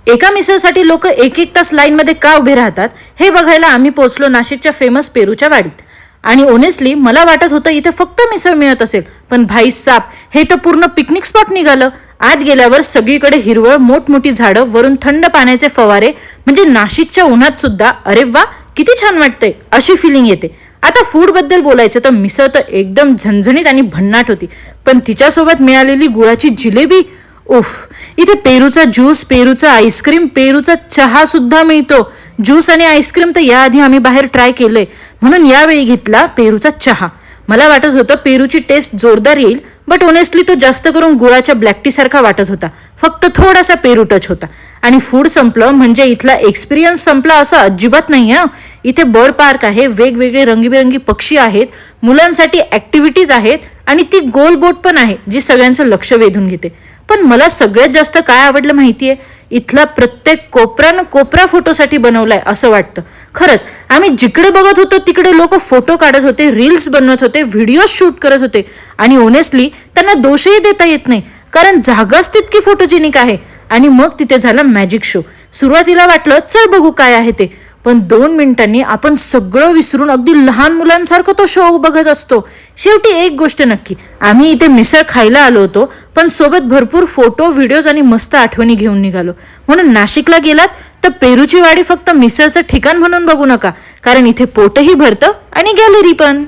एका मिसळसाठी लोक एक एक तास लाईनमध्ये का उभे राहतात हे बघायला आम्ही पोहोचलो नाशिकच्या फेमस पेरूच्या वाडीत. आणि ओनेस्टली मला वाटत होतं इथे फक्त मिसळ मिळत असेल, पण भाई साप हे तर पूर्ण पिकनिक स्पॉट निघालं. आत गेल्यावर सगळीकडे हिरवळ, मोठमोठी झाडं, वरून थंड पाण्याचे फवारे, म्हणजे नाशिकच्या उन्हात सुद्धा अरे वा किती छान वाटतंय अशी फिलिंग येते. आता फूड बद्दल बोलायचं तर मिसळ तर एकदम झणझणीत आणि भन्नाट होती, पण तिच्यासोबत मिळालेली गुळाची जिलेबी, उफ. इथे पेरूचा ज्यूस, पेरूचा आईस्क्रीम, पेरूचा चहा सुद्धा मिळतो. ज्यूस आणि आईस्क्रीम तर याआधी आम्ही बाहेर ट्राय केलंय, म्हणून यावेळी घेतला पेरूचा चहा. मला वाटत होतं पेरूची टेस्ट जोरदार येईल, बट ऑनेस्टली तो जास्त करून गुळाच्या ब्लॅक टी सारखा वाटत होता. फक्त थोडासा पेरू टच होता. आणि फूड संपलं म्हणजे इथला एक्सपिरियन्स संपला असं अजिबात नाही हं. इथे बर्ड पार्क आहे, वेगवेगळे रंगीबेरंगी पक्षी आहेत, मुलांसाठी ॲक्टिव्हिटीज आहेत आणि ती गोल बोट पण आहे जी सगळ्यांचं लक्ष वेधून घेते. पण मला सगळ्यात जास्त काय आवडलं माहितीये, इथला प्रत्येक कोपरा कोपरा फोटोसाठी बनवलाय असं वाटतं. खरंच आम्ही जिकडे बघत होतो तिकडे लोक फोटो काढत होते, रील्स बनवत होते, व्हिडिओ शूट करत होते. आणि ऑनेस्टली त्यांना दोषही देता येत नाही, कारण जागाच तितकी फोटोजेनिक आहे. आणि मग तिथे झाला मॅजिक शो. सुरुवातीला वाटलं चल बघू काय आहे ते, पण 2 मिनिटांनी आपण सगळं विसरून अगदी लहान मुलांसारखं तो शो बघत असतो. शेवटी एक गोष्ट नक्की, आम्ही इथे मिसळ खायला आलो होतो, पण सोबत भरपूर फोटो, व्हिडिओज आणि मस्त आठवणी घेऊन निघालो. म्हणून नाशिकला गेलात तर पेरूची वाडी फक्त मिसळचं ठिकाण म्हणून बघू नका, कारण इथे पोटही भरतं आणि गॅलरी पण.